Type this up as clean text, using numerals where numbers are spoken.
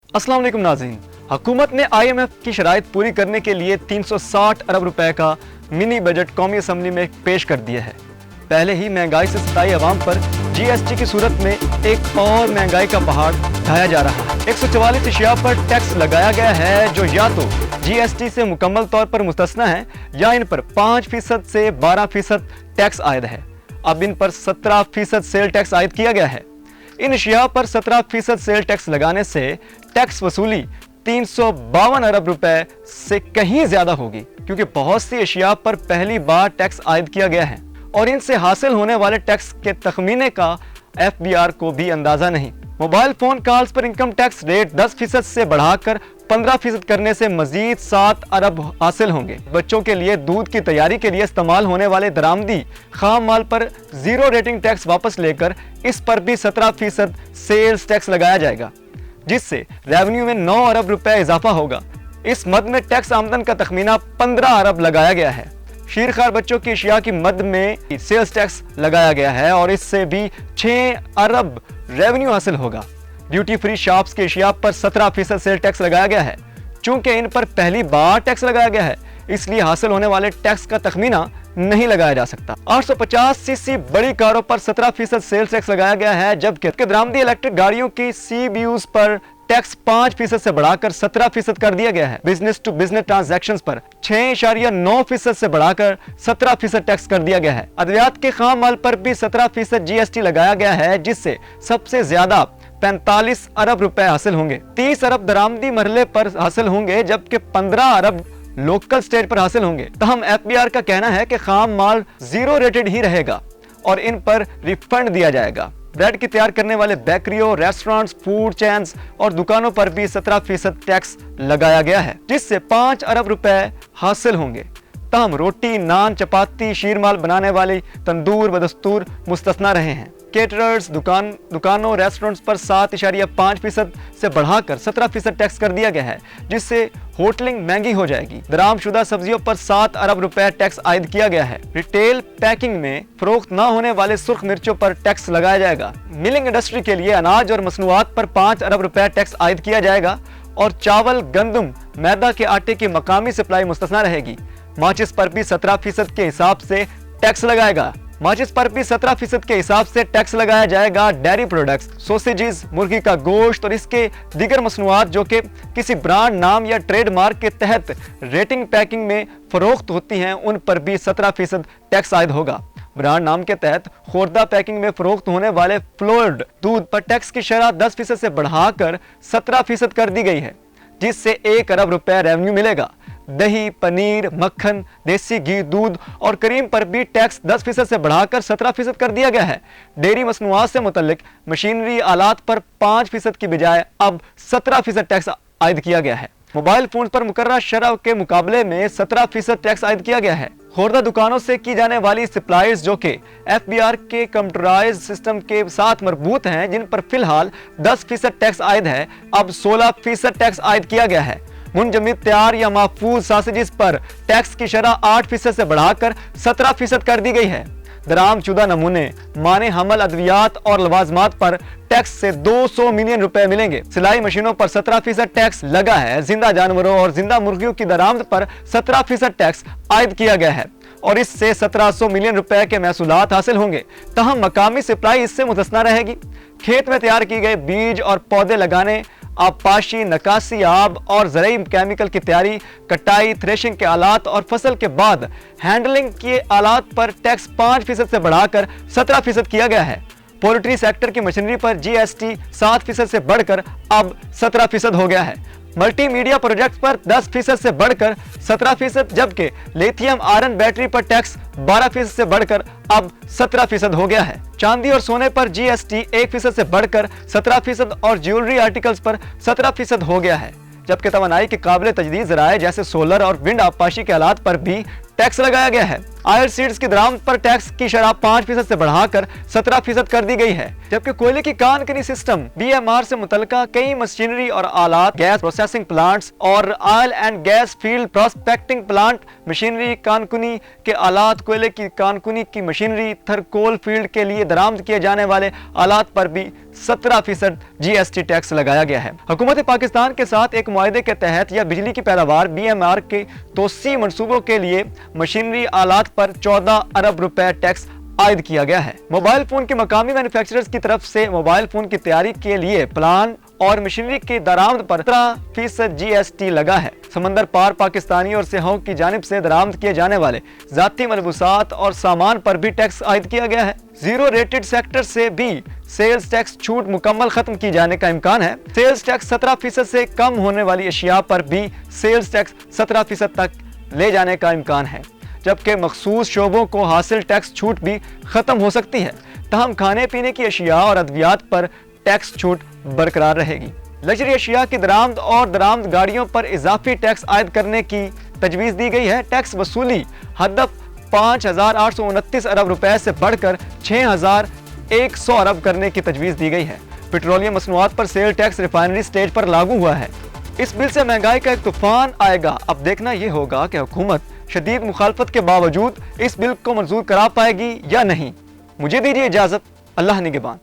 अस्सलाम वालेकुम नाज़रीन। हुकूमत ने IMF की शराइत पूरी करने के लिए 360 अरब रुपए का मिनी बजट कौमी असम्बली में पेश कर दिया है। पहले ही महंगाई से सताई अवाम पर GST की सूरत में एक और महंगाई का पहाड़ ढाया जा रहा है। 144 अशिया पर टैक्स लगाया गया है जो या तो GST से मुकम्मल तौर पर मुस्तस्ना है या इन पर 5% से 12% टैक्स आयद है। अब इन पर 17% सेल टैक्स आयद किया गया है। इन अशिया पर 17% सेल टैक्स लगाने से टैक्स वसूली 352 अरब रुपए से कहीं ज्यादा होगी, क्योंकि बहुत सी अशिया पर पहली बार टैक्स आयद किया गया है और इनसे हासिल होने वाले टैक्स के तखमीने का FBR को भी अंदाजा नहीं। मोबाइल फोन कॉल्स पर इनकम टैक्स रेट 10% से बढ़ाकर 15% करने से मजीद 7 अरब हासिल होंगे। बच्चों के लिए दूध की तैयारी के लिए इस्तेमाल होने वाले दरामदी खाम माल पर 0 रेटिंग टैक्स वापस लेकर इस पर भी 17% सेल्स टैक्स लगाया जाएगा, जिससे रेवेन्यू में 9 अरब रुपए इजाफा होगा। इस मद में टैक्स आमदन का तखमीना 15 अरब लगाया गया है। शीरखार बच्चों की अशिया की मद में सेल्स टैक्स लगाया गया है और इससे भी 6 अरब रेवेन्यू हासिल होगा। ड्यूटी फ्री शॉप्स की अशिया पर 17% सेल टैक्स लगाया गया है। चूंकि इन पर पहली बार टैक्स लगाया गया है, इसलिए हासिल होने वाले टैक्स का तखमीना नहीं लगाया जा सकता। 850 सीसी बड़ी कारों पर 17% सेल्स टैक्स लगाया गया है, जबकि दरामदी इलेक्ट्रिक गाड़ियों की CBUs पर टैक्स 5% से बढ़ाकर 17% कर दिया गया है। बिजनेस टू बिजनेस ट्रांजैक्शंस पर 6.9% से बढ़ाकर 17% टैक्स कर दिया गया है। अद्वियात के खाम माल पर भी 17% GST लगाया गया है, जिससे सबसे ज्यादा 45 अरब रुपए हासिल होंगे। 30 अरब दरामदी मरहले पर हासिल होंगे, जबकि 15 अरब लोकल स्टेज पर हासिल होंगे। तहम FBR का कहना है कि खाम माल 0 रेटेड ही रहेगा और इन पर रिफंड दिया जाएगा। ब्रेड की तैयार करने वाले बेकरियों, रेस्टोरेंट्स, फूड चेन्स और दुकानों पर भी 17% टैक्स लगाया गया है, जिससे 5 अरब रुपए हासिल होंगे। तहम रोटी, नान, चपाती, शीरमाल बनाने वाले तंदूर बदस्तूर मुस्तस्ना रहे हैं। केटरर्स, दुकानों, रेस्टोरेंट्स पर 7.5% से बढ़ाकर 17% टैक्स कर दिया गया है, जिससे होटलिंग महंगी हो जाएगी। दरामशुदा सब्जियों पर 7 अरब रुपए टैक्स आयद किया गया है। रिटेल पैकिंग में फरोख्त न होने वाले सुर्ख मिर्चों पर टैक्स लगाया जाएगा। मिलिंग इंडस्ट्री के लिए अनाज और मसनूआत पर 5 अरब रुपए टैक्स आयद किया जाएगा और चावल, गंदम, मैदा के आटे की मकामी सप्लाई मुस्तस्ना रहेगी। माचिस पर भी 17% के हिसाब से टैक्स लगाएगा। माचिस पर भी 17% के हिसाब से टैक्स लगाया जाएगा। डेयरी प्रोडक्ट्स, सोसेजेस, मुर्गी का गोश्त और इसके दीगर मसनूआत जो कि किसी ब्रांड नाम या ट्रेडमार्क के तहत रेटिंग पैकिंग में फरोख्त होती हैं, उन पर भी 17% टैक्स आयद होगा। ब्रांड नाम के तहत खोरदा पैकिंग में फरोख्त होने वाले फ्लोर्ड दूध पर टैक्स की शरह 10% से बढ़ाकर 17% कर दी गई है, जिससे 1 अरब रुपए रेवेन्यू मिलेगा। दही, पनीर, मक्खन, देसी घी, दूध और करीम पर भी टैक्स 10% से बढ़ाकर 17% कर दिया गया है। डेयरी मसनूआत से मुतल्लिक मशीनरी आलात पर 5% की बजाय अब 17% टैक्स आयद किया गया है। मोबाइल फोन पर मुकर्रर शरह के मुकाबले में 17% टैक्स आयद किया गया है। खोरदा दुकानों से की जाने वाली सप्लाईज जो कि FBR के कंप्यूटराइज्ड सिस्टम के साथ मरबूत हैं, जिन पर फिलहाल 10% टैक्स आयद है, अब 16% टैक्स आयद किया गया है। मुंजमद तैयार या महफूज सॉसेजेस पर टैक्स की शरह 8% से बढ़ाकर 17% कर दी गई है। दरामशुदा नमूने, माने हमल, अद्वियात और लवाजमात पर टैक्स से 200 मिलियन रुपए मिलेंगे। सिलाई मशीनों पर 17% टैक्स लगा है। जिंदा जानवरों और जिंदा मुर्गियों की दरामद पर 17% टैक्स आयद किया गया है और इससे 1700 मिलियन रुपए के महसूलात हासिल होंगे। तहम मकामी सप्लाई इससे मुतस्ना रहेगी। खेत में तैयार किए गए बीज और पौधे लगाने, आबपाशी, नकासी आब और ज़रूरी केमिकल की तैयारी, कटाई, थ्रेशिंग के आलात और फसल के बाद हैंडलिंग के आलात पर टैक्स 5% से बढ़ाकर 17% किया गया है। पोल्ट्री सेक्टर की मशीनरी पर GST 7% से बढ़कर अब 17% हो गया है। मल्टी मीडिया प्रोजेक्ट पर 10% से बढ़कर 17%, जबकि लिथियम आयरन बैटरी पर टैक्स 12% से बढ़कर अब 17% हो गया है। चांदी और सोने पर GST 1% से बढ़कर 17% और ज्वेलरी आर्टिकल्स पर 17% हो गया है, जबकि तवानाई के काबिल तजदीद ज़राए जैसे सोलर और विंड आबपाशी के आलात पर भी टैक्स लगाया गया है। ऑयल सीड्स की दरामद पर टैक्स की शरह 5% से बढ़ाकर 17% कर दी गई है, जबकि कोयले की कानकनी सिस्टम BMR से मुतल्लिका कई मशीनरी और आलात, गैस प्रोसेसिंग प्लांट्स और oil and gas field prospecting plant machinery, कानकुनी के आलात, कोयले की कानकुनी की मशीनरी, थर्कोल फील्ड के लिए दरामद किए जाने वाले आलात पर भी 17% GST टैक्स लगाया गया है। हुकूमत पाकिस्तान के साथ एक मुआहदे के तहत या बिजली की पैदावार BMR के तोसी मंसूबों के लिए मशीनरी आलात पर 14 अरब रुपए टैक्स आयद किया गया है। मोबाइल फोन के मकामी मैन्युफैक्चरर्स की तरफ से मोबाइल फोन की तैयारी के लिए प्लान और मशीनरी की दरामद पर 17% GST लगा है। समंदर पार पाकिस्तानी और सियाहों की जानिब से दरामद किए जाने वाले जाती मलबूसात और सामान पर भी टैक्स आयद किया गया है। जीरो रेटेड सेक्टर से भी सेल्स टैक्स छूट मुकम्मल खत्म की जाने का इम्कान है। सेल्स टैक्स 17% से कम होने वाली अशिया पर भी सेल्स टैक्स 17% तक ले जाने का इम्कान है, जबकि मखसूस शोबों को हासिल टैक्स छूट भी खत्म हो सकती है। तहम खाने पीने की अशिया और अद्वियात पर टैक्स छूट बरकरार रहेगी। लग्जरी अशिया की दरामद और दरामद गाड़ियों पर इजाफी टैक्स आयद करने की तजवीज़ दी गई है। टैक्स वसूली हदफ 5,829 अरब रुपए से बढ़कर 6,100 अरब करने की तजवीज़ दी गई है। पेट्रोलियम मसनूआत पर सेल टैक्स रिफाइनरी स्टेज पर लागू हुआ है। इस बिल से महंगाई का एक तूफान आएगा। अब देखना यह होगा कि हुकूमत शदीद मुखालफत के बावजूद इस बिल को मंजूर करा पाएगी या नहीं। मुझे दीजिए इजाज़त। अल्लाह निगहबान।